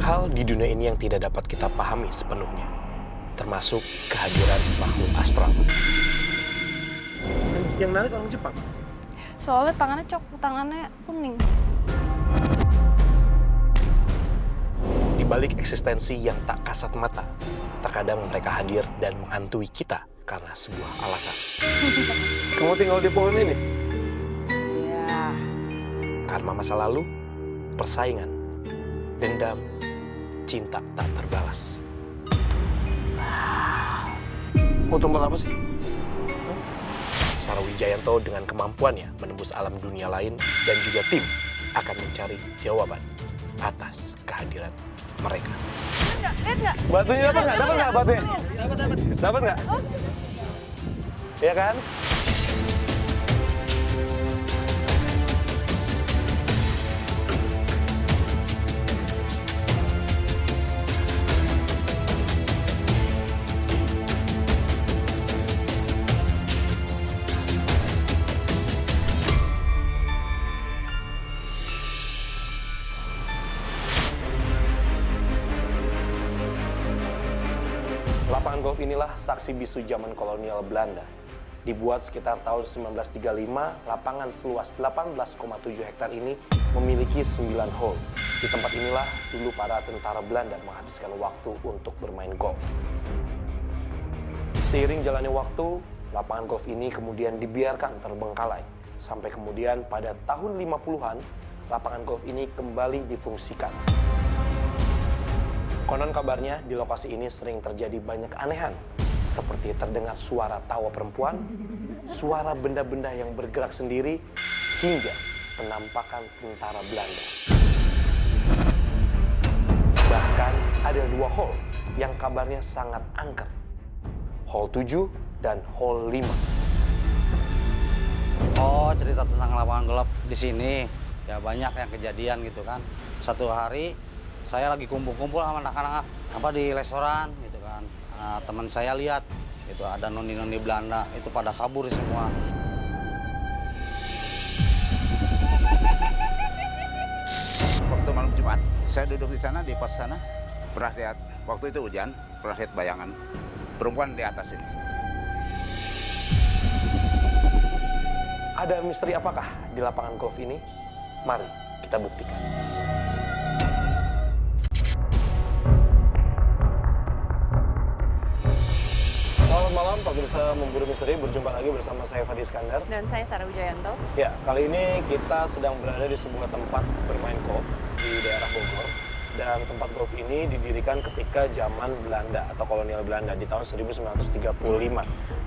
hal di dunia ini yang tidak dapat kita pahami sepenuhnya, termasuk kehadiran makhluk astral. Yang narik orang Jepang? Soalnya tangannya kuning. Di balik eksistensi yang tak kasat mata, terkadang mereka hadir dan menghantui kita karena sebuah alasan. Kamu tinggal di pohon ini? Iya. Karma masa lalu, persaingan, dendam, cinta tak terbalas. Mau tempat apa sih? Sara Wijayanto dengan kemampuannya menembus alam dunia lain dan juga tim akan mencari jawaban atas kehadiran mereka. Lihat nggak? Batunya dapat nggak? Dapat nggak batunya? Dapat nggak? Iya kan? Lapangan golf inilah saksi bisu zaman kolonial Belanda. Dibuat sekitar tahun 1935, lapangan seluas 18,7 hektar ini memiliki 9 hole. Di tempat inilah dulu para tentara Belanda menghabiskan waktu untuk bermain golf. Seiring jalannya waktu, lapangan golf ini kemudian dibiarkan terbengkalai. Sampai kemudian pada tahun 50-an, lapangan golf ini kembali difungsikan. Konon kabarnya di lokasi ini sering terjadi banyak keanehan, seperti terdengar suara tawa perempuan, suara benda-benda yang bergerak sendiri, hingga penampakan tentara Belanda. Bahkan ada 2 hole yang kabarnya sangat angker, hole 7 dan hole 5. Oh, cerita tentang lapangan gelap di sini ya banyak yang kejadian gitu kan. Satu hari saya lagi kumpul-kumpul sama anak-anak di restoran gitu kan. Nah, teman saya lihat itu ada noni-noni Belanda itu pada kabur semua. Waktu malam Jumat, saya duduk di sana di pos sana, pernah lihat waktu itu hujan, pernah lihat bayangan perempuan di atas ini. Ada misteri apakah di lapangan golf ini? Mari kita buktikan. Selamat malam, pemirsa Memburu Misteri. Berjumpa lagi bersama saya Fadi Iskandar. Dan saya Sara Wijayanto. Ya, kali ini kita sedang berada di sebuah tempat bermain golf di daerah Bogor. Dan tempat golf ini didirikan ketika zaman Belanda atau kolonial Belanda di tahun 1935.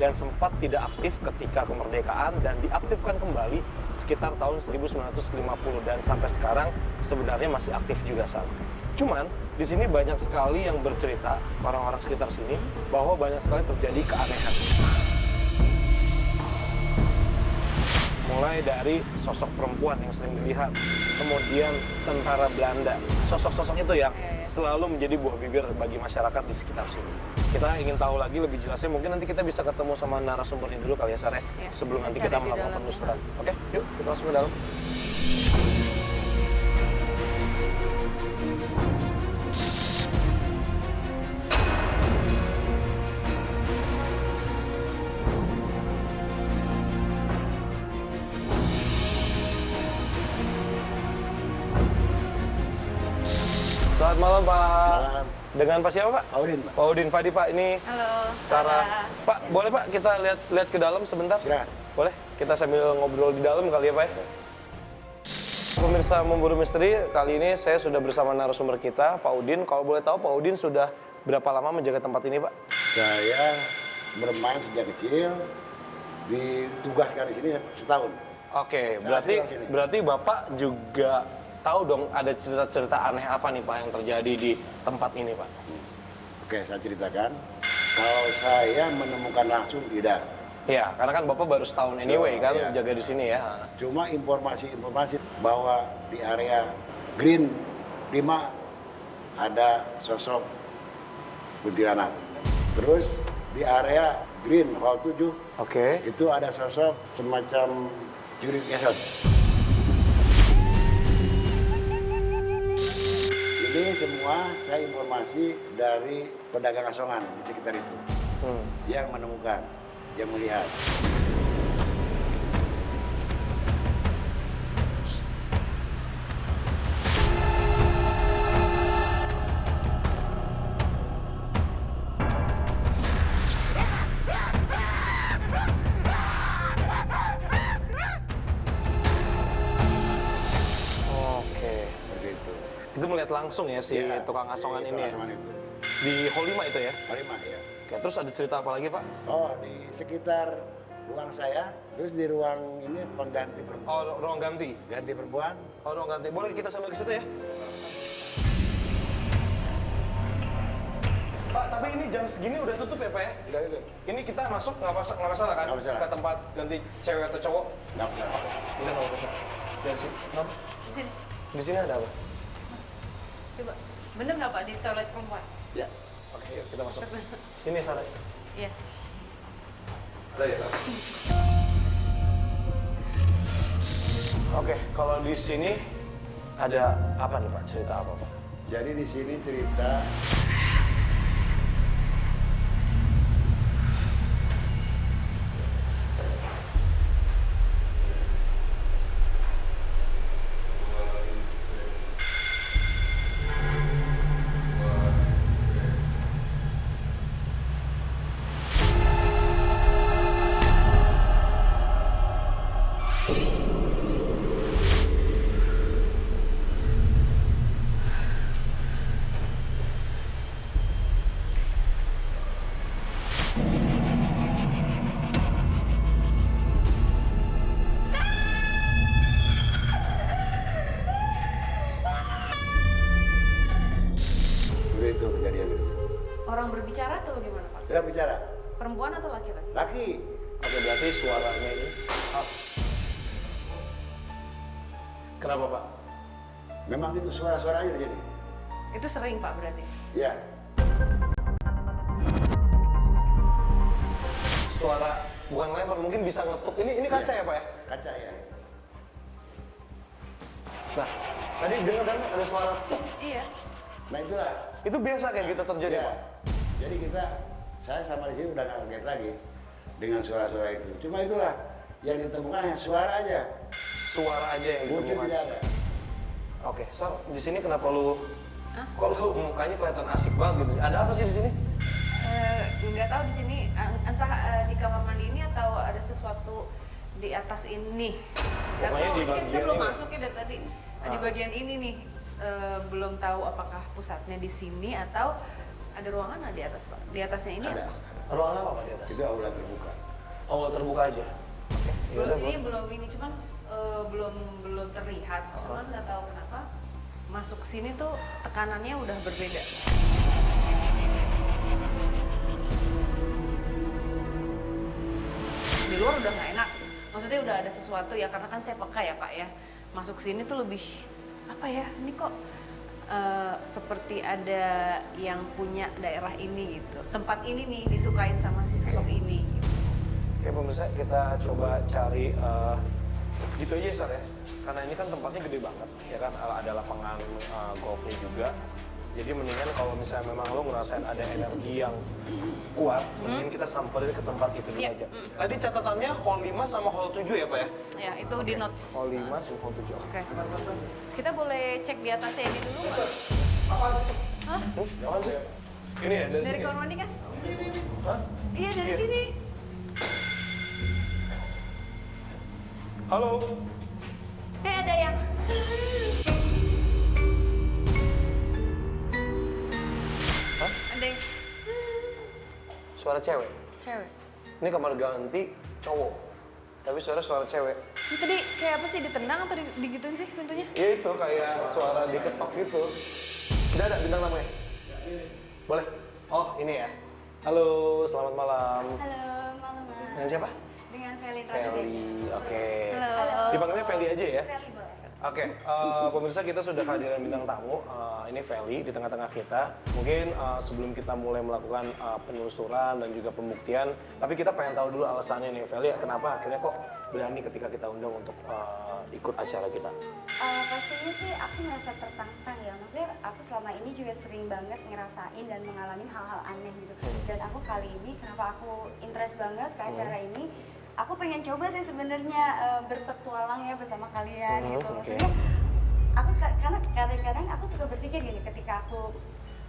Dan sempat tidak aktif ketika kemerdekaan dan diaktifkan kembali sekitar tahun 1950. Dan sampai sekarang sebenarnya masih aktif juga sama. Cuman di sini banyak sekali yang bercerita orang-orang sekitar sini bahwa banyak sekali terjadi keanehan. Mulai dari sosok perempuan yang sering dilihat, kemudian tentara Belanda. Sosok-sosok itu yang selalu menjadi buah bibir bagi masyarakat di sekitar sini. Kita ingin tahu lagi lebih jelasnya, mungkin nanti kita bisa ketemu sama narasumbernya dulu kali ya, Sare, sebelum nanti kita melakukan penelusuran. Oke, yuk kita masuk ke dalam. Selamat malam, Pak. Malam. Dengan Pak siapa, Pak? Pak Udin, Pak. Pak Udin Fadi, Pak. Ini Halo. Sarah. Pak, boleh Pak kita lihat ke dalam sebentar? Silakan. Boleh? Kita sambil ngobrol di dalam kali ya, Pak. Pemirsa Memburu Misteri, kali ini saya sudah bersama narasumber kita, Pak Udin. Kalau boleh tahu, Pak Udin sudah berapa lama menjaga tempat ini, Pak? Saya bermain sejak kecil, ditugaskan di sini setahun. Oke, Saya pulang sini. berarti Bapak juga tahu dong ada cerita-cerita aneh apa nih, Pak, yang terjadi di tempat ini, Pak? Oke, saya ceritakan. Kalau saya menemukan langsung tidak. Ya, karena kan Bapak baru setahun anyway kan iya. jaga di sini ya. Cuma informasi-informasi bahwa di area Green 5 ada sosok kuntilanak. Terus di area Green Hall 7 Oke. itu ada sosok semacam curi gesot. Ini semua saya informasi dari pedagang asongan di sekitar itu. Yang menemukan, yang melihat. Oke. Seperti itu. Itu melihat langsung ya si Ya, tukang asongan si ini tukang ya? asongan itu. Di Hall 5 itu ya? Kalimah ya. Oke, terus ada cerita apa lagi Pak? Oh, di sekitar ruang saya, terus di ruang ini pengganti perempuan. Oh, ruang ganti? Ganti perempuan. Oh, ruang ganti. Boleh kita sambil ke situ ya? Pak, tapi ini jam segini udah tutup ya Pak ya? Udah itu. Ini kita masuk nggak masalah kan? Nggak masalah. Ke tempat ganti cewek atau cowok? Nggak masalah. Kita nggak bisa. Dari sini. Kenapa? Di sini. Di sini ada apa? Coba. Bener nggak Pak di toilet perempuan? Ya. Oke, yuk kita masuk. Sebenarnya. Sini Sarah. Iya. Ada ya? Oke, kalau di sini ada apa nih Pak? Cerita apa Pak? Jadi di sini cerita begitu kejadian itu. Orang berbicara atau bagaimana Pak? Kita bicara. Perempuan atau laki-laki? Laki. Oke, berarti suaranya ini. Kenapa Pak? Memang itu suara-suara aja di sini. Itu sering Pak berarti? Ya. Suara bukan lempar, mungkin bisa ngetuk. Ini kaca ya Pak ya? Kaca ya. Nah, tadi dengar kan ada suara tuk. Iya. Nah itulah. Itu biasa kayak gitu terjadi Ya. Pak? Jadi saya sama di sini udah nggak kaget lagi dengan suara-suara itu. Cuma itulah yang ditemukan hanya suara aja. Suara aja yang Wujud ditemukan. tidak ada. Oke, Sar, di sini kenapa lu? Kok lu mukanya kelihatan asik banget gitu? Ada apa sih di sini? Nggak tahu di sini entah di kamar mandi ini atau ada sesuatu di atas ini. Nggak Pokoknya tahu, di ini kan kita bagian belum ini. masuk ya dari tadi. Di bagian ini nih belum tahu apakah pusatnya di sini atau ada ruangan di atas Pak. Di atasnya ini Ada. apa? Ruangan apa Pak di atas? Itu aula terbuka. Oh, terbuka aja. Oke, yaudah, Ini Bro. belum ini cuman belum terlihat. Cuman nggak tahu kenapa masuk sini tuh tekanannya udah berbeda. Di luar udah nggak enak. Maksudnya udah ada sesuatu ya karena kan saya peka ya Pak ya. Masuk sini tuh lebih apa ya? Ini kok seperti ada yang punya daerah ini gitu. Tempat ini nih disukain sama si sosok ini. Oke pemirsa, kita coba cari gitu aja Sar ya. Karena ini kan tempatnya gede banget, ya kan ada lapangan golfnya juga. Jadi mendingan kalau misalnya memang lo ngerasain ada energi yang kuat, mending kita samperin ke tempat itu dulu Iya. aja. Tadi catatannya hall 5 sama hall 7 ya Pak ya? Ya itu di notes. Hall 5 sama hall 7. Oke. Kita boleh cek di atasnya ini dulu nggak? Apaan sih? Ini ya dari Dari sini? kamar mandi kan? Hah? Iya dari Iya. sini. Halo? Ada yang. Hah? Ada yang Suara cewek? cewek. Ini kamar ganti cowok. Tapi suara cewek. Ini tadi kayak apa sih ditendang atau digituin sih pintunya? Ya itu kayak suara diketok gitu. Udah ada bintang tamunya? Boleh? Oh ini ya. Halo, selamat malam. Halo, malam Mas. Dengan siapa? Dengan Feli Feli. Oke. Halo. Dipanggilnya Feli aja ya? Feli boleh. Oke, pemirsa kita sudah kehadiran bintang tamu. Ini Feli di tengah-tengah kita. Mungkin sebelum kita mulai melakukan penelusuran dan juga pembuktian, tapi kita pengen tahu dulu alasannya nih, Feli, kenapa akhirnya kok berani ketika kita undang untuk ikut acara kita? Pastinya sih aku merasa tertantang ya, maksudnya aku selama ini juga sering banget ngerasain dan mengalami hal-hal aneh gitu. Dan aku kali ini kenapa aku interest banget ke acara ini, aku pengen coba sih sebenarnya berpetualang ya bersama kalian gitu. Maksudnya aku karena kadang-kadang aku suka berpikir gini, ketika aku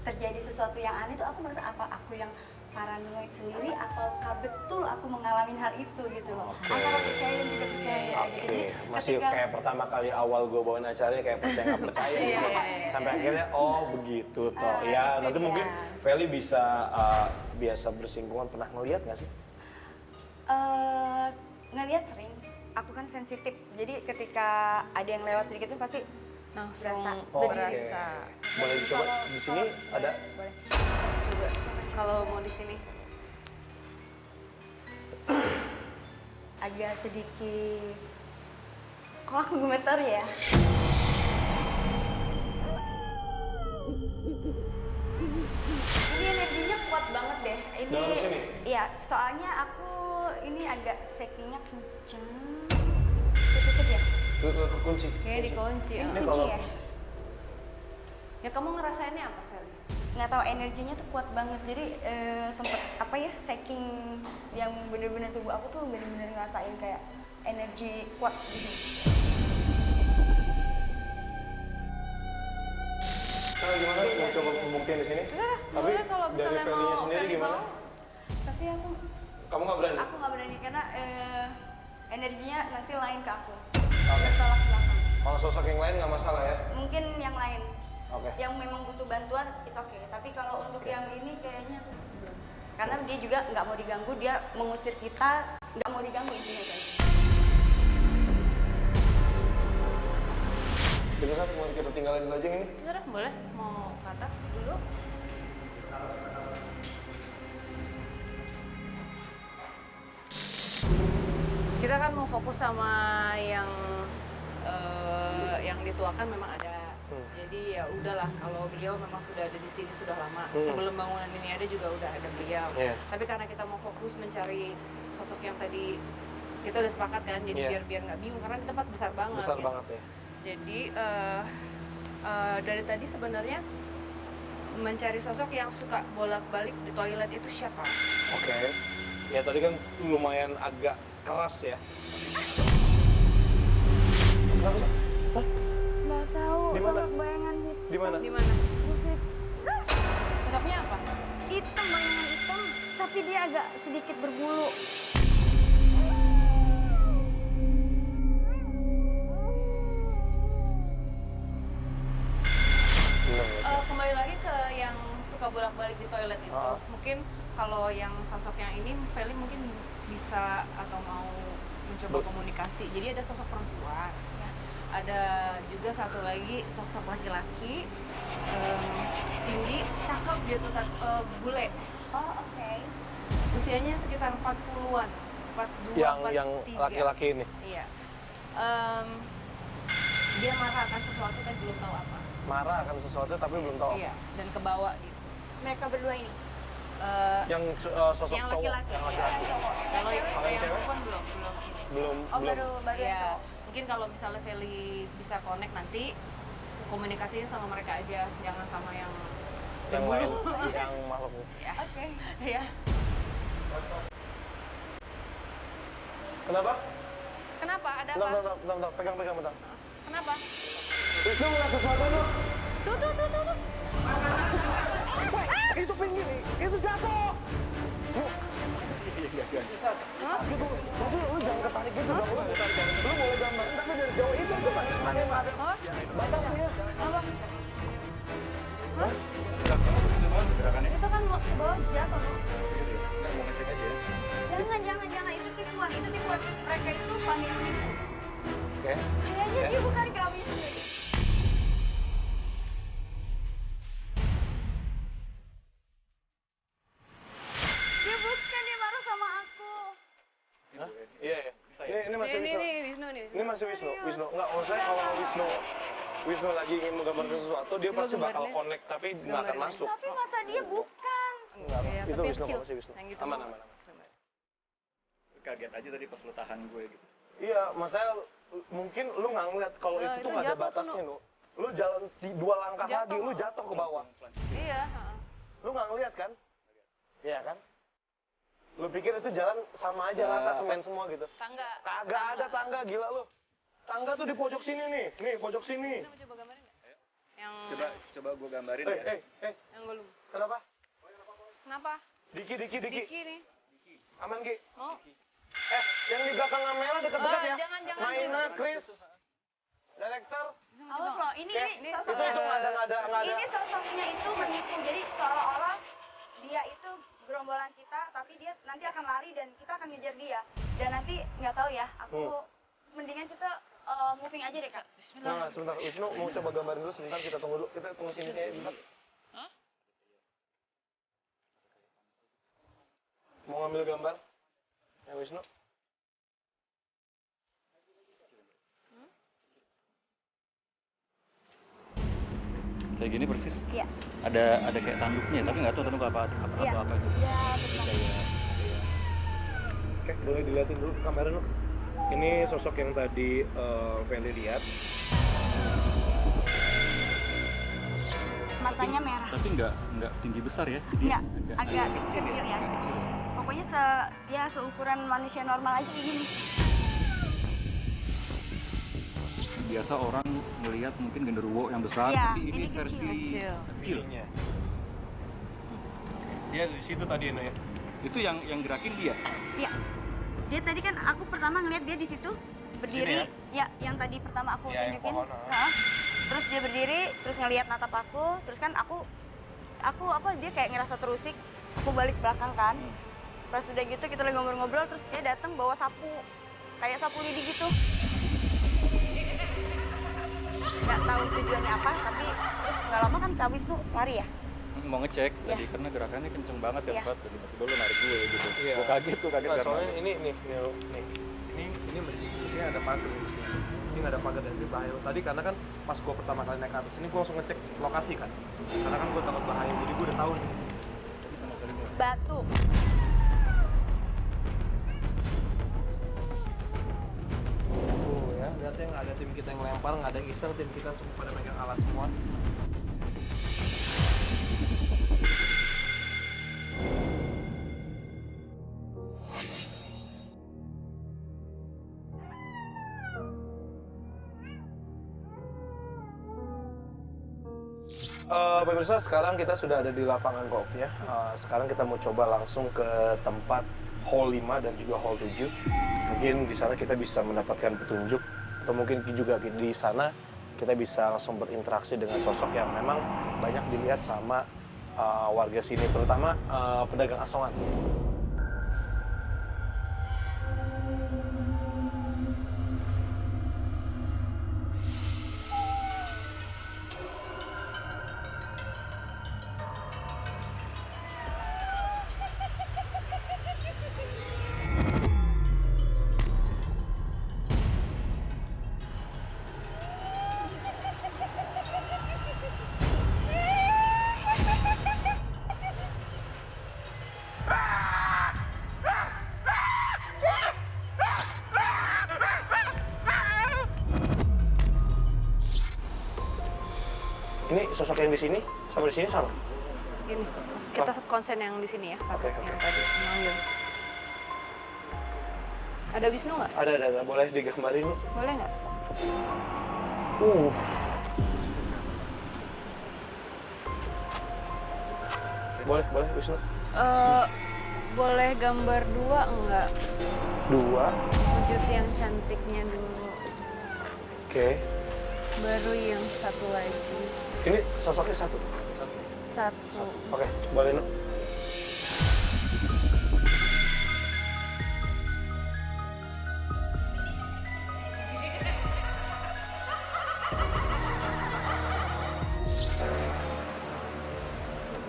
terjadi sesuatu yang aneh tuh aku merasa apa aku yang paranoid sendiri ataukah betul aku mengalami hal itu gitu loh. Antara percaya dan tidak percaya gitu. Jadi Masih kayak pertama kali awal gue bawain acaranya kayak percaya nggak percaya gitu. Sampai akhirnya oh begitu toh. Ya nanti dia. mungkin Feli bisa biasa bersinggungan, pernah ngeliat nggak sih? Ngelihat sering, aku kan sensitif. Jadi ketika ada yang lewat sedikit tuh pasti Langsung berasa Oke. berasa. Boleh dicoba di sini ada. Boleh. Coba kalau mau di sini. Agak sedikit. Kok aku gemetar ya? Ini energinya kuat banget deh. Ini Dalam sini? iya, soalnya aku ini agak shakingnya kenceng. Tutup ya? Kunci. Kayak dikunci. Ini Ini kunci kalau- ya? Ya kamu ngerasainnya apa, Feli? Nggak tahu, energinya tuh kuat banget. Jadi sempet apa ya, shaking yang bener-bener tubuh aku tuh bener-bener ngerasain kayak energi kuat gitu. Cara gimana? Mau coba pembuktian di sini? Terserah, Tapi boleh kalau dari misalnya Feli-nya mau sendiri Feli gimana? mau. Tapi Kamu nggak berani? aku nggak berani karena energinya nanti lain ke aku. Bertolak belakang. Kalau sosok yang lain nggak masalah ya? Mungkin yang lain. Oke. Yang memang butuh bantuan, it's okay. Tapi kalau untuk yang ini kayaknya aku belum. Karena dia juga nggak mau diganggu, dia mengusir kita, nggak mau diganggu intinya guys. Bisa satu mau kita tinggalin dulu aja ini. Terserah, boleh. Mau ke atas dulu. Kita kan mau fokus sama yang dituakan memang ada. Jadi ya udahlah, kalau beliau memang sudah ada di sini sudah lama. Sebelum bangunan ini ada juga udah ada beliau. Iya. Tapi karena kita mau fokus mencari sosok yang tadi kita udah sepakat kan, jadi Iya. biar nggak bingung karena di tempat besar banget. Besar gitu. banget ya. Jadi dari tadi sebenarnya mencari sosok yang suka bolak-balik di toilet itu siapa? Oke. Ya tadi kan lumayan agak keras ya. Kenapa sih? Hah? Nggak tahu, Di mana? sosok bayangan Di mana? Di mana? Buset. Sosoknya apa? Hitam, bayangan hitam, tapi dia agak sedikit berbulu. Bener ya? Kembali lagi ke yang suka bolak-balik di toilet itu. Ah. Mungkin kalau yang sosok yang ini, Feli mungkin bisa atau mau mencoba komunikasi. Jadi ada sosok perempuan, ada juga satu lagi sosok laki-laki, tinggi, cakep gitu, bule. Oh, oke. Usianya sekitar 40-an, 42, Yang 43. laki-laki ini. Iya. Dia marah akan sesuatu tapi belum tahu apa. Marah akan sesuatu tapi belum tahu. Iya, dan kebawa gitu. Mereka berdua ini. Yang sosok Yang cowok, laki-laki. yang laki-laki. Cowok. Kalau yang cewek? perempuan belum ini. Belum Oh, belum. baru yang Iya, cowok. mungkin kalau misalnya Feli bisa connect nanti komunikasinya sama mereka aja, jangan sama yang Yang lain, berbulu. yang makhluk. Ya. Oke. Iya. Kenapa? Kenapa? Ada Bentar, apa? bentar, bentar, bentar. Pegang, bentar. Kenapa? Wisnu ngeliat sesuatu tuh. Tuh. Itu pinggir, itu jatuh. Hah? Gitu, tapi lu jangan ketarik gitu, nggak boleh ketarik. Lu boleh gambarin, tapi dari jauh itu mana yang ada Hah? batasnya. Apa? Hah? Gerakannya. Itu kan bawa jatuh. Mau ngecek aja ya. Jangan. Itu tipuan. Mereka itu panik menipu. Oke. Kayaknya dia bukan kami. Dia bukan, dia marah sama aku. Hah? Iya. Ini masih Wisnu. Wisnu nih. Ini masih Wisnu. Enggak, maksud saya kalau Wisnu lagi ingin menggambarkan sesuatu, dia Coba pasti bakal gambarin. connect, tapi nggak akan Gambarin. masuk. Tapi mata dia bukan. Enggak, Iya, itu tapi Wisnu, kecil. masih Wisnu. Yang gitu. Aman. Kaget aja tadi pas lu tahan gue gitu. Iya, maksudnya mungkin lu nggak ngeliat kalau itu tuh itu nggak ada jatuh tuh, batasnya, Nu. Lu jalan 2 langkah Jatuh. lagi, lu jatuh ke bawah. Iya. heeh. Lu nggak ngeliat kan? Iya kan? Lu pikir itu jalan sama aja rata semen semua gitu? Tangga. Kagak ada tangga, gila lu. Tangga tuh di pojok sini nih pojok sini. Ini mau coba gambarin nggak? Yang Coba gue gambarin ya. yang gue lupa. Kenapa? Kenapa? Diki. Diki nih. Aman, Ki. Mau? Yang di belakang Amela deket-deket ya? Jangan. Maina, Chris, Director. Awas loh, ini Itu sosoknya. nggak ada. Ini sosoknya itu menipu. Jadi seolah-olah dia itu gerombolan kita, tapi dia nanti akan lari dan kita akan ngejar dia. Dan nanti nggak tahu ya, aku mendingan kita moving aja deh Kak. Nah, sebentar. Wisnu mau coba gambarin dulu sebentar, kita tunggu dulu. Kita tunggu sini ya, bentar. Mau ngambil gambar? Ya, Wisnu. Kayak gini persis. Iya. Ada kayak tanduknya, tapi nggak tahu tanduk apa Iya. apa itu. Iya, betul. Oke, boleh dilihatin dulu kamera lu. Ini sosok yang tadi Feli lihat. Matanya merah. Tapi nggak tinggi besar ya. Iya, agak kecil ya. Pokoknya seukuran manusia normal aja kayak gini. Biasa orang melihat mungkin genderuwo yang besar, Iya, tapi ini ini versi kecil. kecil. Dia di situ tadi ya. Itu yang gerakin dia. Iya. Dia tadi kan aku pertama ngeliat dia di situ berdiri. Sini Ya, yang tadi pertama aku Ya, yang tunjukin. pohon, Heeh. Terus dia berdiri, terus ngeliat natap aku, terus kan aku dia kayak ngerasa terusik. Aku balik belakang kan. Pas udah gitu kita lagi ngobrol-ngobrol, terus dia datang bawa sapu. Kayak sapu lidi gitu. Nggak tahu tujuannya apa, tapi terus nggak lama kan Kak Wisnu lari ya. Mau ngecek Iya. tadi karena gerakannya kenceng banget kan, Iya. Pak. Tiba-tiba lu narik gue gitu. Iya. Gue kaget Nggak, karena soalnya ini mestinya ada pagar di sini. Ini nggak ada pagar dan itu bahaya. Tadi karena kan pas gua pertama kali naik ke atas ini gua langsung ngecek lokasi kan. Karena kan gua takut bahaya, jadi gua udah tahu nih di sini. Tapi sama sekali nggak. Batu. Ya, lihat ya, nggak ada tim kita yang lempar, nggak ada yang iseng, tim kita semua pada megang alat semua. Pemirsa, sekarang kita sudah ada di lapangan golf ya. Sekarang kita mau coba langsung ke tempat hole 5 dan juga hole 7. Mungkin di sana kita bisa mendapatkan petunjuk, atau mungkin juga di sana kita bisa langsung berinteraksi dengan sosok yang memang banyak dilihat sama warga sini, terutama pedagang asongan. Ini sosok yang di sini sama di sini sama? Ini kita konsen yang di sini ya, satu Oke. yang tadi manggil. Ada Wisnu nggak? Ada, boleh digambarin lu. Boleh nggak? Boleh, Wisnu. Boleh gambar 2 enggak? 2. Wujud yang cantiknya dulu. Oke. Baru yang satu lagi. Ini sosoknya satu. Satu. Oke, boleh Nu.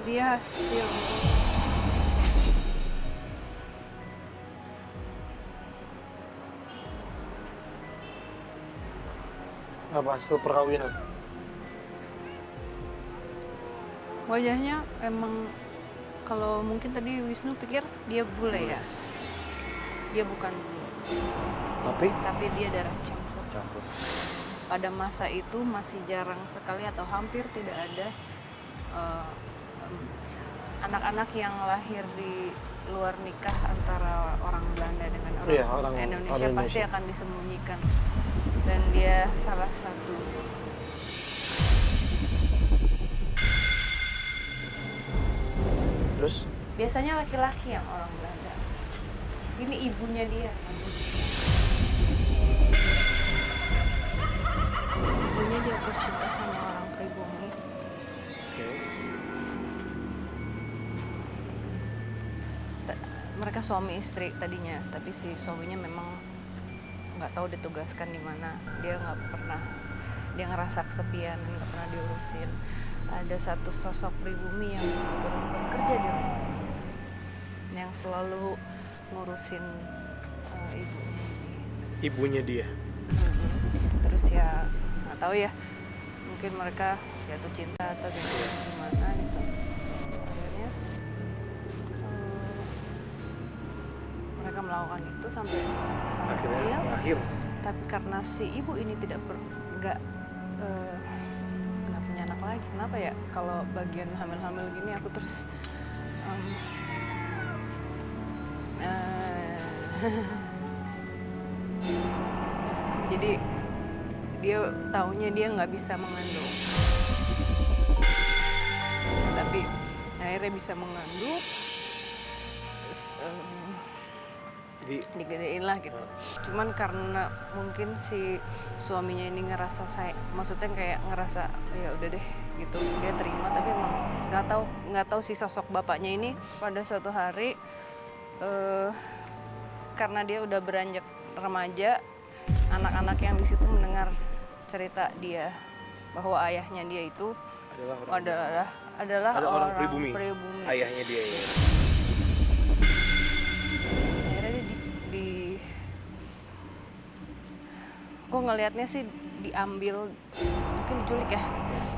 Dia hasil. Apa hasil perkawinan? Wajahnya emang kalau mungkin tadi Wisnu pikir dia bule ya. Dia bukan bule, Tapi tapi dia darah campur. pada masa itu masih jarang sekali atau hampir tidak ada anak-anak yang lahir di luar nikah antara orang Belanda dengan orang Indonesia pasti akan disembunyikan. Dan dia salah satu. Terus? Biasanya laki-laki yang orang Belanda. Ini ibunya dia. Ibunya jatuh cinta sama orang pribumi. Mereka suami istri tadinya, tapi si suaminya memang nggak tahu ditugaskan di mana. Dia nggak pernah, dia ngerasa kesepian, nggak pernah diurusin. Ada satu sosok pribumi yang turun bekerja di rumah, yang selalu ngurusin ibunya. Ibunya dia. Terus ya nggak tahu ya, mungkin mereka jatuh cinta atau gimana gitu. Akhirnya mereka melakukan itu sampai Akhirnya lahir. Tapi karena si ibu ini nggak punya anak lagi. Kenapa ya? Kalau bagian hamil-hamil gini aku terus jadi dia taunya dia nggak bisa mengandung, tapi akhirnya bisa mengandung. Digedein lah gitu. Cuman karena mungkin si suaminya ini ngerasa maksudnya kayak ngerasa ya udah deh gitu, dia terima. Tapi emang nggak tahu si sosok bapaknya ini pada suatu hari karena dia udah beranjak remaja, anak-anak yang di situ mendengar cerita dia bahwa ayahnya dia itu adalah orang pribumi. Ayahnya dia ya. Gue ngelihatnya sih diambil, mungkin diculik ya.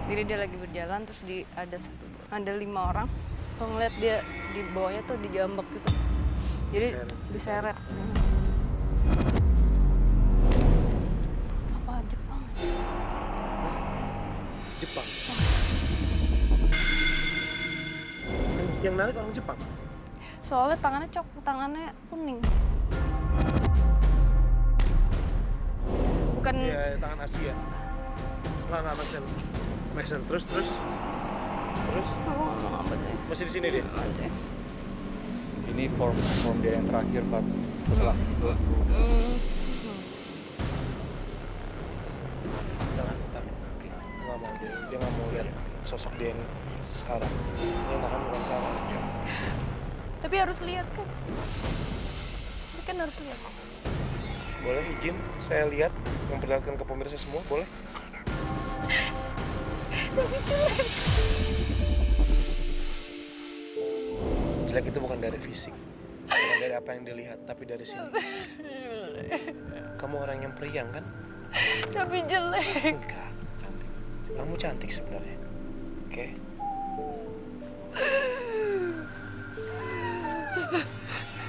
Jadi dia lagi berjalan terus ada 5 orang. Gue ngeliat dia di bawahnya tuh dijambak gitu. Jadi diseret. Apa Jepang? Jepang. Yang narik orang Jepang. Soalnya tangannya kuning. Bukan. Iya, tangan Asia. Nggak make sense. Terus. Aku ngomong apa sih? Masih di sini dia. Ini form dia yang terakhir, Pak. Setelah Bentar. Oke. Dia nggak mau lihat sosok dia yang sekarang. Dia nahan bukan cara. Tapi harus lihat kan? Tapi kan harus lihat. Boleh izin saya lihat, memperlihatkan ke pemirsa semua, boleh? Tapi jelek. Jelek itu bukan dari fisik, bukan dari apa yang dilihat, tapi dari sini. Kamu orang yang periang kan? Tapi jelek. Enggak, cantik. Kamu cantik sebenarnya. Oke?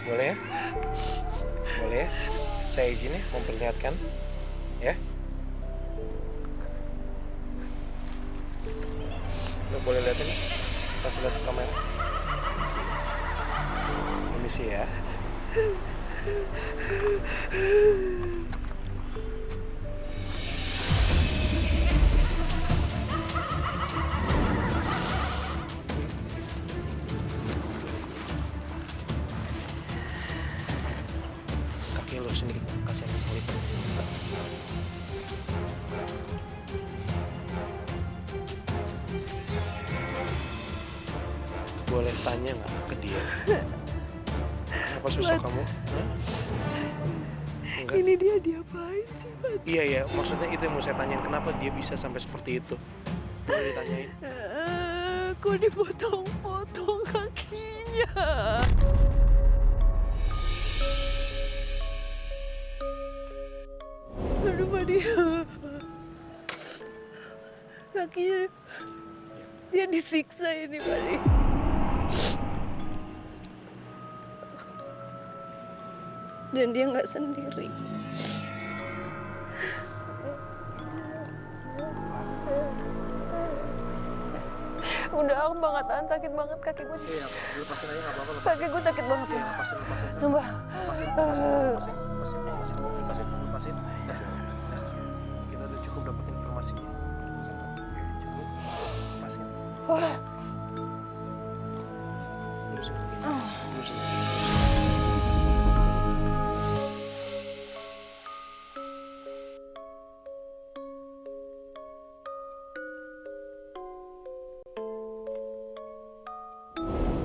Boleh ya? Boleh ya? Saya izin ya, memperlihatkan. Ya? Lo boleh lihat ini? Kasih lihat ke kamera. Permisi ya. Kaki lo sini, kasih aku kulit. Boleh tanya nggak ke dia? Kenapa susah kamu? Hah? Enggak? Ini dia diapain sih, Pak? Iya, maksudnya itu yang mau saya tanyain. Kenapa dia bisa sampai seperti itu? Boleh ditanyain? Kok dipotong-potong kakinya? Aduh, Pak, kakinya dia disiksa ini, Pak. Dan dia nggak sendiri. Udah aku banget tahan, sakit banget kaki gue. Iya, lepasin aja nggak apa-apa. Kaki gue sakit banget. Iya, lepasin. Sumpah. Lepasin. Nah, kita udah cukup dapat informasinya. Cukup. Lepasin. Lurusin.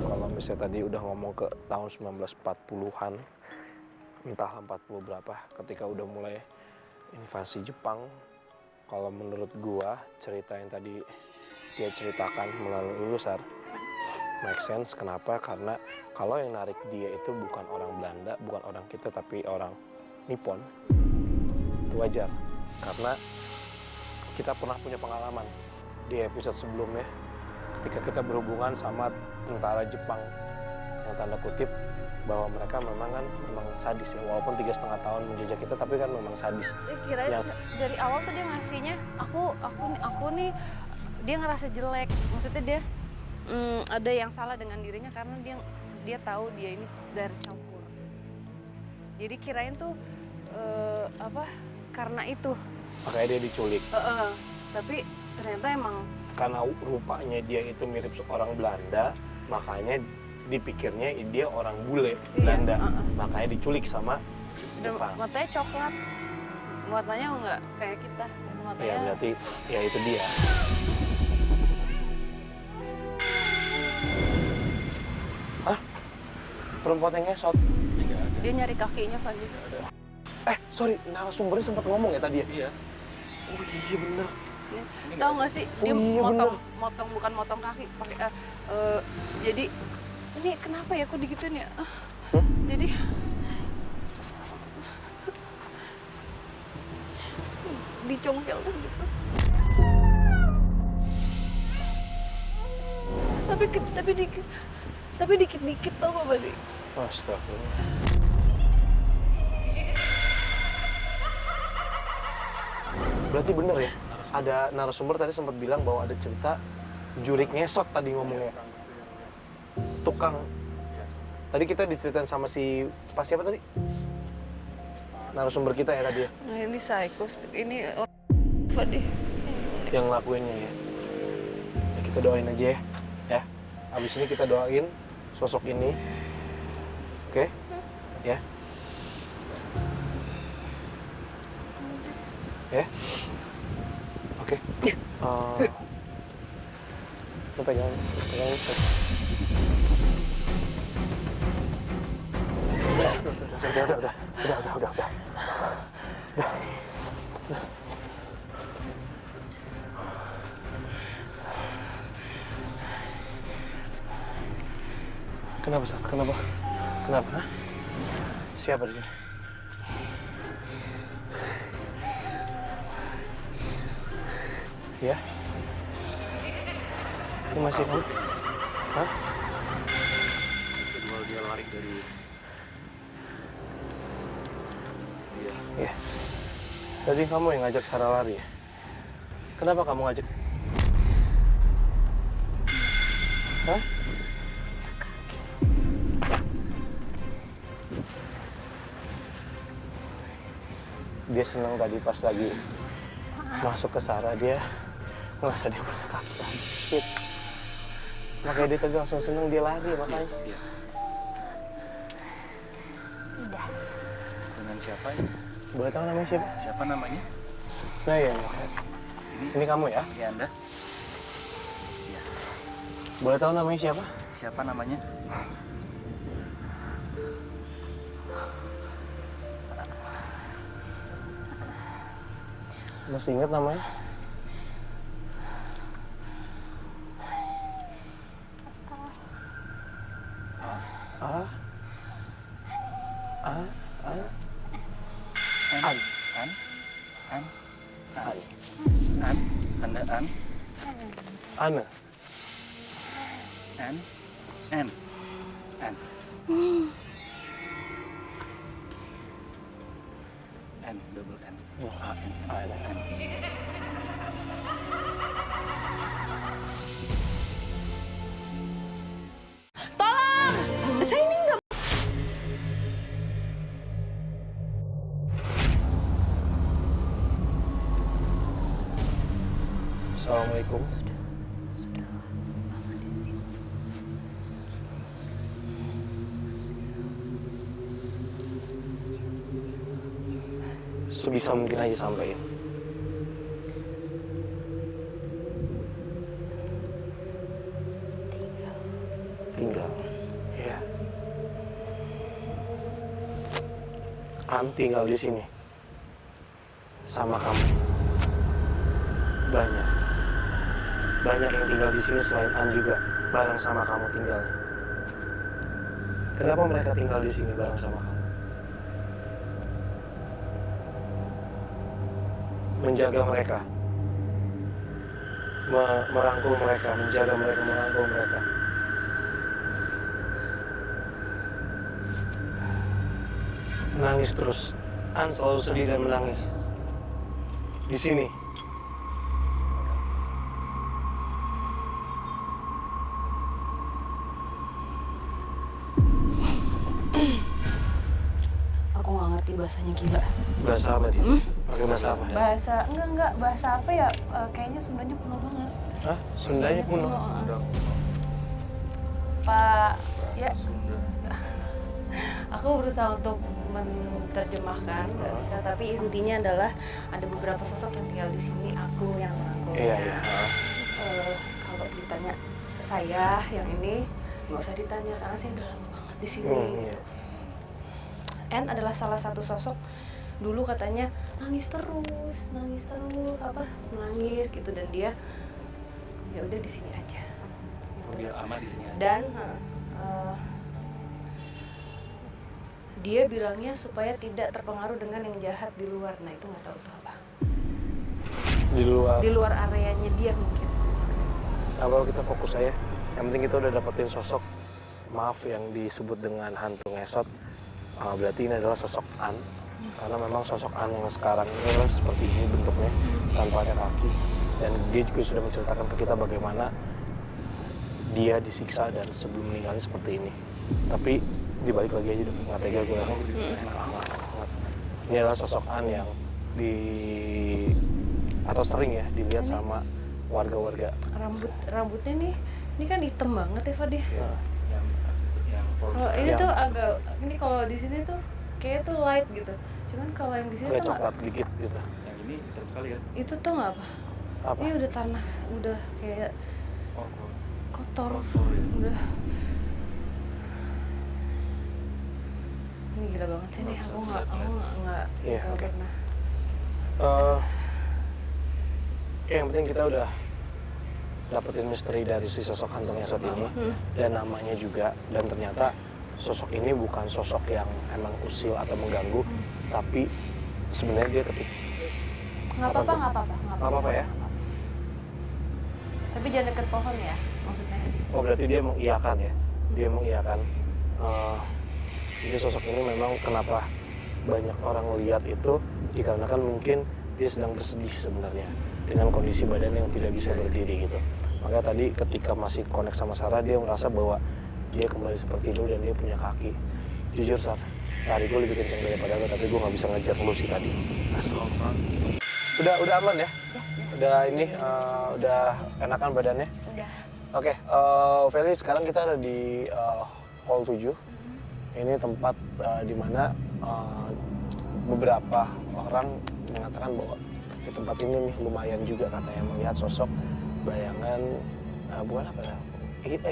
Kalau misalnya tadi udah ngomong ke tahun 1940-an, entah 40 berapa, ketika udah mulai invasi Jepang, kalau menurut gua cerita yang tadi dia ceritakan melalui Ulusar make sense. Kenapa? Karena kalau yang narik dia itu bukan orang Belanda, bukan orang kita, tapi orang Nippon, itu wajar. Karena kita pernah punya pengalaman di episode sebelumnya ketika kita berhubungan sama tentara Jepang yang tanda kutip bahwa mereka memang sadis ya, walaupun 3,5 tahun menjajah kita tapi kan memang sadis. Kirain dari awal tuh dia ngasihnya aku nih, dia ngerasa jelek, maksudnya dia ada yang salah dengan dirinya karena dia tahu dia ini dari campur. Jadi kirain tuh karena itu Makanya dia diculik. Tapi ternyata emang Karena rupanya dia itu mirip seorang Belanda, makanya dipikirnya dia orang bule Belanda. Makanya diculik sama Jepang. matanya coklat, matanya enggak kayak kita. Matanya Ya berarti ya itu dia. Hah? Perempuan yang ngesot? dia nyari kakinya kan dia. Sorry, narasumbernya sempat ngomong ya tadi ya? Iya. Oh iya bener. Tahu nggak sih dia iya, motong bukan motong kaki pakai jadi ini kenapa ya kok digituin ya? Jadi dicongkel kan gitu. Tapi dikit tau gak Bali? Astagfirullah. Berarti bener ya? Ada narasumber tadi sempat bilang bahwa ada cerita jurik ngesot tadi ngomongnya. Tukang. Tadi kita diceritain sama si pas siapa tadi? Narasumber kita ya tadi ya? Nah ini psikos, ini Fadih. Yang ngelakuinnya ya. Kita doain aja ya. Ya. Abis ini kita doain sosok ini. Oke? Ya. Ya. Oke. Lu pegang. Udah. Kenapa, Sar? Kenapa? Hah? Siapa di sini? Ya? Ini masih kamu? Hah? Masih kalau dia lari dari... Iya. Tadi kamu yang ngajak Sarah lari ya? Kenapa kamu ngajak? Hah? Dia senang tadi pas lagi masuk ke Sarah, dia ngerasa dia punya kaki sakit. Makanya dia tadi langsung senang, dia lari makanya. Iya. Udah. Dengan siapa ini? Boleh tahu namanya siapa? Siapa namanya? Nah iya. Ini kamu ya? Ini Anda? Boleh tahu namanya siapa? Siapa namanya? Masih ingat namanya? Ana. N, double N. Ana. Assalamualaikum. Sebisa mungkin aja sampein. Tinggal. Ya. An tinggal di sini. Sama kamu. Banyak. Banyak yang tinggal di sini selain An juga bareng sama kamu tinggalnya. Kenapa mereka tinggal di sini bareng sama kamu? Menjaga mereka, merangkul mereka, menjaga mereka, merangkul mereka. Menangis terus, An selalu sedih dan menangis. Di sini. Aku nggak ngerti bahasanya gila. Bahasa apa sih? Pakai bahasa apa? Bahasa enggak bahasa apa ya? Kayaknya Sundanya kuno banget. Hah? Sundanya kuno? Pak, ya. Aku berusaha untuk menerjemahkan, nggak bisa. Tapi intinya adalah ada beberapa sosok yang tinggal di sini. Aku yang merangkul. Iya, iya. Kalau ditanya saya yang ini, nggak usah ditanya karena saya udah lama banget di sini. Iya. N adalah salah satu sosok dulu katanya nangis terus apa menangis gitu, dan dia ya udah di sini aja. Biar aman di sini aja. Dan dia bilangnya supaya tidak terpengaruh dengan yang jahat di luar. Nah itu nggak tahu tuh apa. Di luar areanya dia mungkin. Nah, kalau kita fokus aja, yang penting kita udah dapetin sosok, maaf yang disebut dengan hantu ngesot. Berarti ini adalah sosok An, karena memang sosok An yang sekarang ini adalah seperti ini bentuknya, tanpa ada kaki. Dan dia juga sudah menceritakan ke kita bagaimana dia disiksa dan sebelum meninggalnya seperti ini. Tapi dibalik lagi aja, nggak tega gue. Ini adalah sosok An yang atau sering ya dilihat sama warga-warga. Rambutnya nih, ini kan hitam banget ya Fadih. Kalau ini Yang- tuh agak, ini kalau di sini tuh kayak tuh light gitu. Cuman kalau yang di sini Kayak tuh coklat dikit gitu. Yang ini hitam sekali kan? itu tuh nggak apa. Apa? Ini udah tanah, udah kayak Oh, kotor, kotor ya. udah. Ini gila banget sih nih, aku nggak Iya, oke. pernah. Yang penting kita udah dapetin misteri dari si sosok hantu ngesot ini dan namanya juga, dan ternyata sosok ini bukan sosok yang emang usil atau mengganggu, tapi sebenarnya dia Nggak apa-apa, nggak apa-apa, Nggak apa-apa ya? Tapi jangan deket pohon ya, maksudnya. Oh berarti dia mengiyakan ya? Dia mengiyakan. Jadi sosok ini memang kenapa banyak orang lihat itu dikarenakan mungkin dia sedang bersedih sebenarnya dengan kondisi badan yang tidak bisa berdiri gitu. Maka tadi ketika masih connect sama Sarah, dia merasa bahwa dia kembali seperti dulu dan dia punya kaki. Jujur Sarah, lari gue lebih kencang daripada lo, tapi gue nggak bisa ngejar lo sih tadi. Udah aman ya? Udah ini, udah enakan badannya? Udah. Oke, Feli, sekarang kita ada di Hall 7. Ini tempat di mana beberapa orang mengatakan bahwa di tempat ini nih lumayan juga katanya melihat sosok bayangan, bukan apa ya,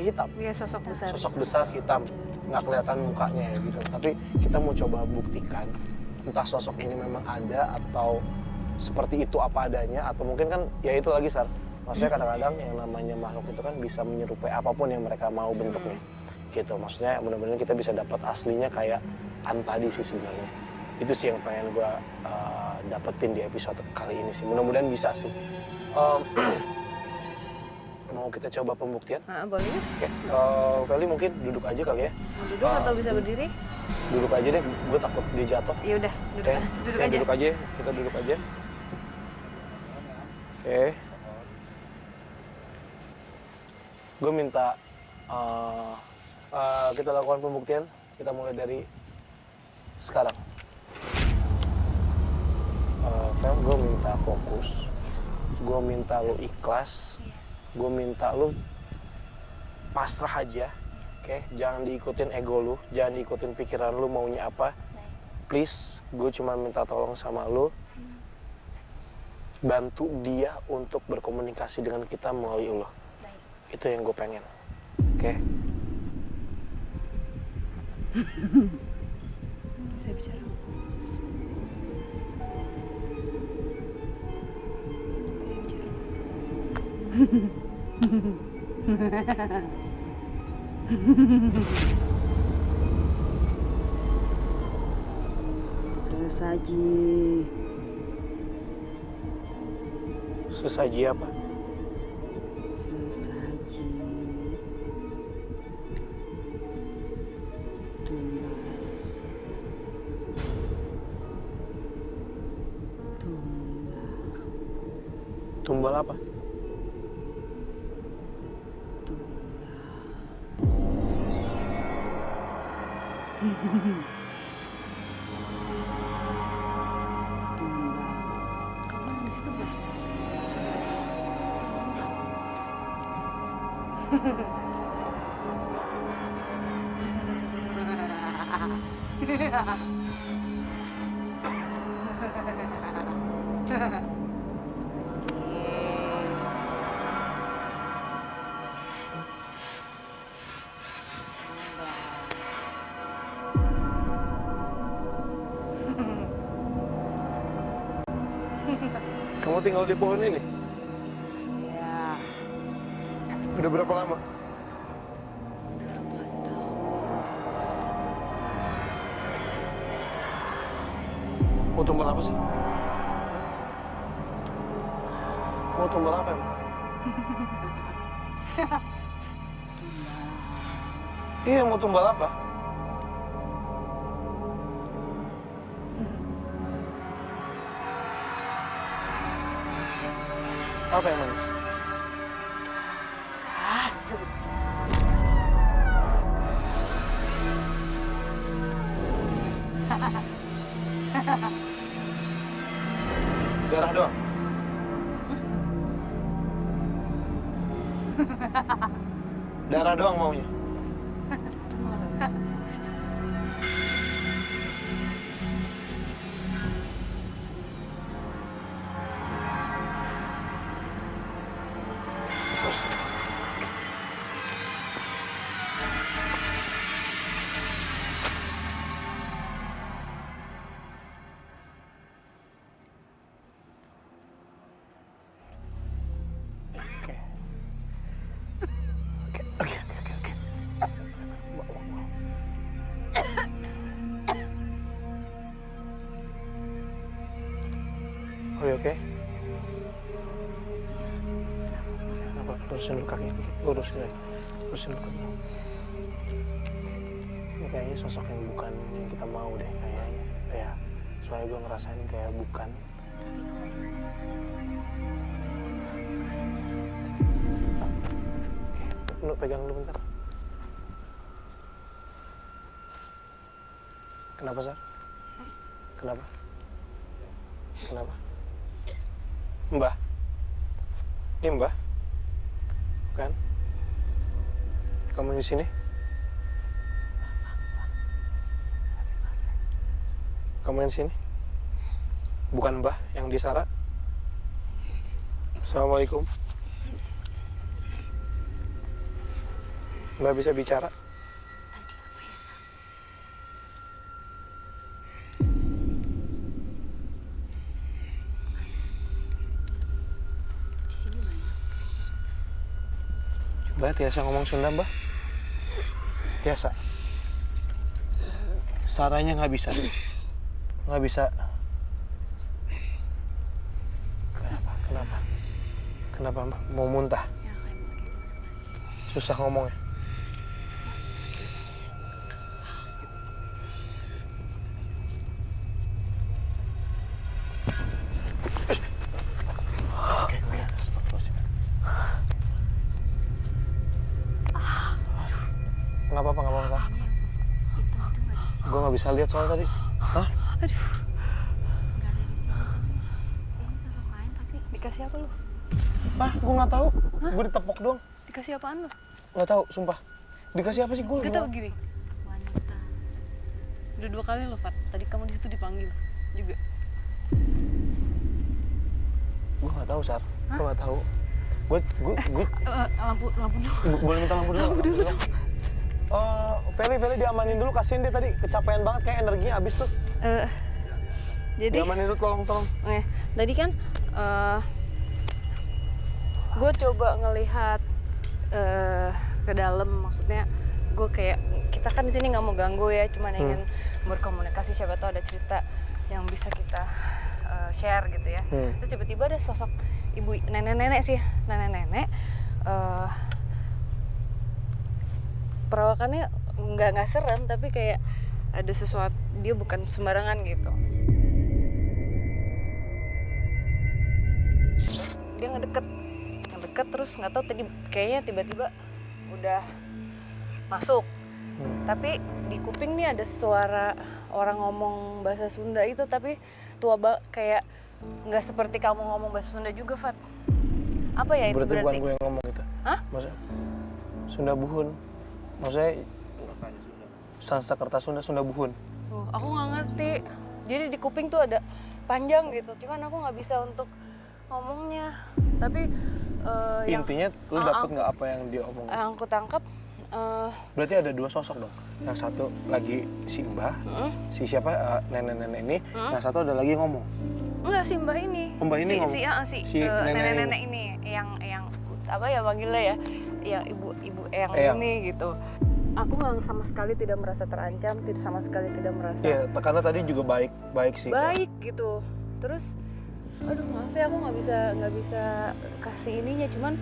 hitam. Iya, sosok besar. Sosok besar hitam, nggak kelihatan mukanya ya gitu. Tapi kita mau coba buktikan entah sosok ini memang ada atau seperti itu apa adanya, atau mungkin kan ya itu lagi Sar. Maksudnya kadang-kadang yang namanya makhluk itu kan bisa menyerupai apapun yang mereka mau bentuknya. Gitu. Maksudnya mudah-mudahan kita bisa dapat aslinya kayak An tadi sih sebenarnya. Itu sih yang pengen gue dapetin di episode kali ini sih. Mudah-mudahan bisa sih. Mau kita coba pembuktian? Boleh ya? Oke, Feli mungkin duduk aja kali ya. Mau duduk atau bisa berdiri? Duduk aja deh, gue takut dia jatuh. Ya udah, duduk, Oke, duduk oke, aja. Duduk aja, kita duduk aja. Oke. Gue minta kita lakukan pembuktian. Kita mulai dari sekarang. Fel, gue minta fokus gue minta lo ikhlas, gue minta lo pasrah aja, oke? Jangan diikutin ego lo, jangan diikutin pikiran lo maunya apa. Please, gue cuma minta tolong sama lo, bantu dia untuk berkomunikasi dengan kita melalui Allah. Itu yang gue pengen, oke? Bisa bicara. Bisa bicara. Sesaji. Sesaji apa? Sesaji. Tumbal. Tumbal apa? Kamu tinggal di pohon ini? Iya. Udah berapa lama? Mau tumbal apa sih? Mau tumbal apa emang? Iya, mau tumbal apa? Apa yang manis? Asuk. Darah doang? Darah doang maunya? Terus. Oke. Are you okay? Apa? Lurusin dulu kaki. Lurusin dulu kaki. Ini kayaknya sosok yang bukan yang kita mau deh kayaknya. Ya, soalnya gue ngerasain kayak bukan. Lu pegang dulu bentar. Kenapa, Sar? Kenapa? Kenapa? Mbah? Ini Mbah? Bukan? Kamu di sini? Kamu yang sini? Bukan Mbah yang di Sara? Assalamualaikum. Mbak bisa bicara? Di sini banyak. Coba Tiasa ngomong Sunda, Mbak. Tiasa. Saranya nggak bisa. Nggak bisa. Kenapa, Mbak? Mau muntah? Susah ngomongnya. Stop. Nggak apa-apa. Gue nggak bisa lihat soal tadi. Hah? Aduh. Nggak ada di sini. Ini sosok lain tapi Dikasih apa lu? Ah, gue nggak tahu. Gue ditepok doang. Dikasih apaan lo? Nggak tahu, sumpah. Dikasih apa sih gue? Gak tau gini. Wanita. Udah 2 kali lo, Fat. Tadi kamu di situ dipanggil juga. Gue nggak tahu, Sar. Gue nggak tahu. Gue Lampu dulu. boleh minta lampu dulu. Lampu dulu. Feli diamanin dulu, kasihin dia tadi kecapean banget, kayak energinya habis tuh. Jadi Diamanin dulu, tolong. Oke, tadi kan gue coba ngelihat ke dalam, maksudnya gue kayak kita kan di sini nggak mau ganggu ya, cuman ingin berkomunikasi, siapa tahu ada cerita yang bisa kita share gitu ya. Terus tiba-tiba ada sosok ibu nenek-nenek sih, nenek-nenek perawakannya nggak serem, tapi kayak ada sesuatu, dia bukan sembarangan gitu. Dia ngedeket terus nggak tahu tadi kayaknya tiba-tiba udah masuk. Tapi di kuping nih ada suara orang ngomong bahasa Sunda itu, tapi kayak nggak seperti kamu ngomong bahasa Sunda juga, Fat. Apa ya itu berarti? Bukan gue yang ngomong gitu. Hah? Maksudnya Sunda Buhun. Maksudnya Sanskerta Sunda Buhun. Tuh, aku nggak ngerti. Jadi di kuping tuh ada panjang gitu. Cuman aku nggak bisa untuk ngomongnya. Tapi intinya lu dapet nggak apa yang dia omongin? Yang aku tangkap. Berarti ada 2 sosok dong. Yang satu lagi si Mbah, si siapa nenek-nenek ini. Yang satu ada lagi ngomong. Enggak, si Mbah ini. Mbah ini ngomong. Si nenek-nenek ini yang apa ya panggilnya ya? Ya ibu yang ini gitu. Aku nggak sama sekali tidak merasa terancam, sama sekali tidak merasa. Iya, karena tadi juga baik sih. Baik gitu. Terus, aduh maaf ya aku nggak bisa kasih ininya, cuman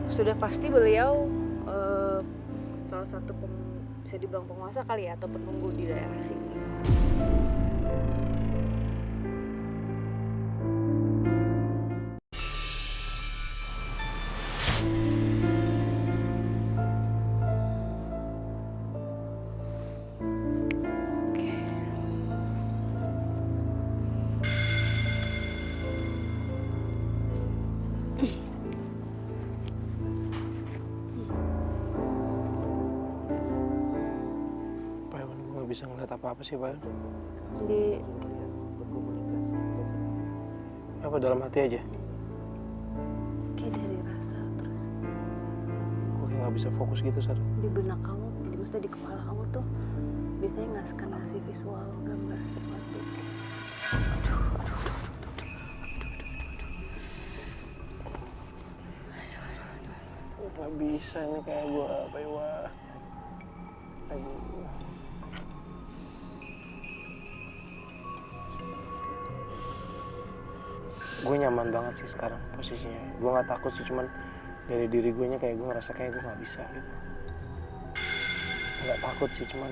sudah pasti beliau salah satu bisa dibilang penguasa kali ya, atau penunggu di daerah sini. Bisa ngeliat apa-apa sih, Pak? Di apa dalam hati aja? kayak dari rasa, terus Gue kayak nggak bisa fokus gitu, Sar. di benak kamu, maksudnya di kepala kamu tuh biasanya ngasih visual gambar sesuatu. Nggak bisa nih kayak gue apa ya, wah. Aduh. Gue nyaman banget sih sekarang posisinya. Gue nggak takut sih, cuman dari diri gue nya kayak gue ngerasa kayak gue nggak bisa gitu. Nggak takut sih, cuman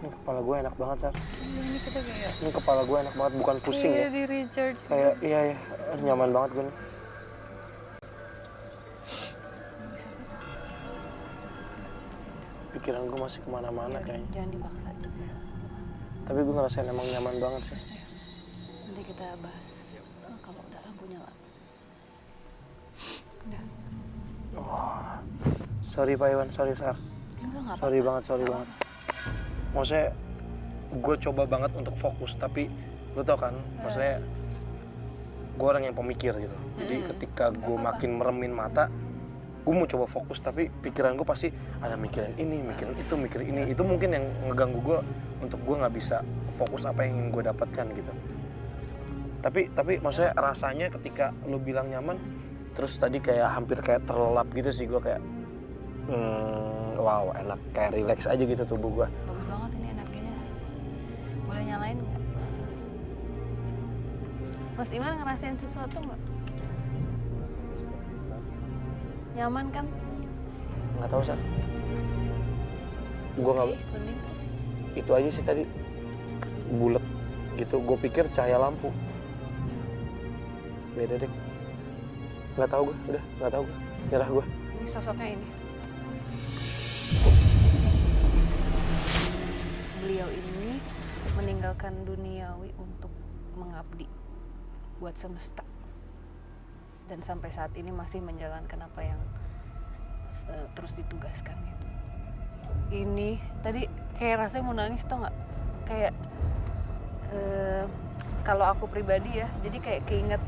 ini kepala gue enak banget, Sar. Ini kita kayak Ini kepala gue enak banget, bukan pusing ya. di recharge. Kayak iya nyaman banget gue nih. Pikiran gue masih kemana-mana kayaknya. Jangan dipaksa aja. Tapi gue ngerasain emang nyaman banget sih. Nanti kita bahas kalau udah lampu nyala. Udah. Sorry Pak Iwan, sorry Sar. Enggak, nggak Sorry banget. Maksudnya gue coba banget untuk fokus, tapi lo tau kan, maksudnya gue orang yang pemikir gitu. Jadi ketika gue makin meremin mata, gue mau coba fokus, tapi pikiran gue pasti ada mikirin ini, mikirin itu, mikirin ini. Itu mungkin yang ngeganggu gue untuk gue nggak bisa fokus apa yang ingin gue dapatkan gitu. Tapi maksudnya rasanya ketika lo bilang nyaman, terus tadi kayak hampir kayak terlelap gitu sih gue kayak wow, enak, kayak relax aja gitu tubuh gue. Bagus banget ini energinya. Boleh nyalain nggak? Mas Iman ngerasain sesuatu nggak? Nyaman kan? Nggak tahu Sar. Gue nggak. Kuning terus. Itu aja sih tadi bulat gitu. Gue pikir cahaya lampu. Beda deh. Nggak tahu gue, udah nggak tahu gue. Nyerah gue. Ini sosoknya ini. Beliau ini meninggalkan duniawi untuk mengabdi buat semesta. dan sampai saat ini masih menjalankan apa yang terus ditugaskan gitu. Ini tadi kayak rasanya mau nangis tau nggak? Kayak kalau aku pribadi ya, jadi kayak keinget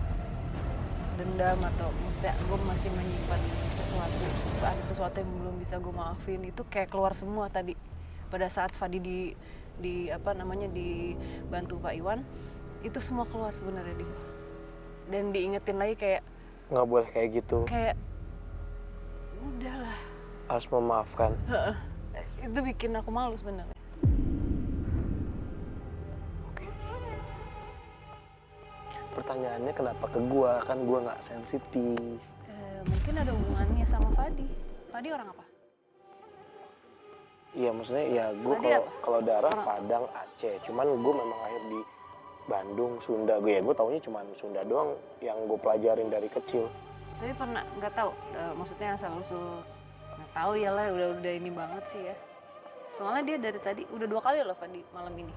dendam atau maksudnya gue masih menyimpan sesuatu, ada sesuatu yang belum bisa gue maafin, itu kayak keluar semua tadi pada saat Fadi dibantu Pak Iwan, itu semua keluar sebenarnya di gue. Dan diingetin lagi kayak Nggak boleh kayak gitu. kayak udahlah. Harus memaafkan. Itu bikin aku malu sebenarnya. Pertanyaannya kenapa ke gua? Kan gua nggak sensitif. Mungkin ada hubungannya sama Fadi. Fadi orang apa? Iya, maksudnya ya gua Tadi kalau daerah Orang- Padang, Aceh. Cuman gua memang lahir di Bandung, Sunda. Gua taunya cuman Sunda doang yang gua pelajarin dari kecil. Tapi pernah nggak tahu, maksudnya asal usul nggak tahu ya lah, udah ini banget sih ya. Soalnya dia dari tadi udah 2 kali loh Fadi malam ini.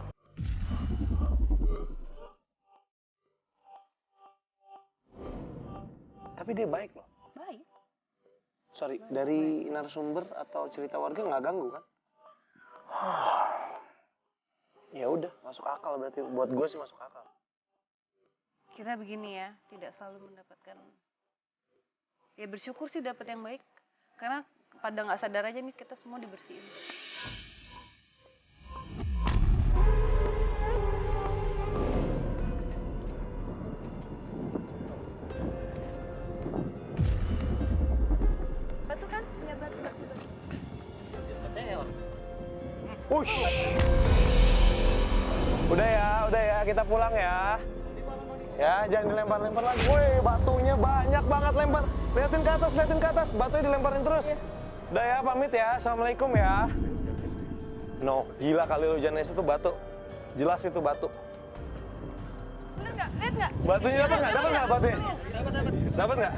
Tapi dia baik loh. Baik. Sorry, dari narasumber atau cerita warga nggak ganggu kan? Ya udah, masuk akal berarti. Buat gue sih masuk akal. Kita begini ya, tidak selalu mendapatkan. Ya bersyukur sih dapat yang baik, karena pada nggak sadar aja nih kita semua dibersihin. Batu kan? Ya batu. Wush. Udah ya, kita pulang ya. Ya, jangan dilempar-lempar lagi. Woi, batunya banyak banget lempar. Liatin ke atas. Batunya dilemparin terus. Udah ya, pamit ya. Assalamualaikum ya. No, gila kali lu Janes itu batu. Jelas itu batu. Bener nggak? Lihat nggak? Batunya dapat nggak? Dapat nggak batunya? Dapat nggak?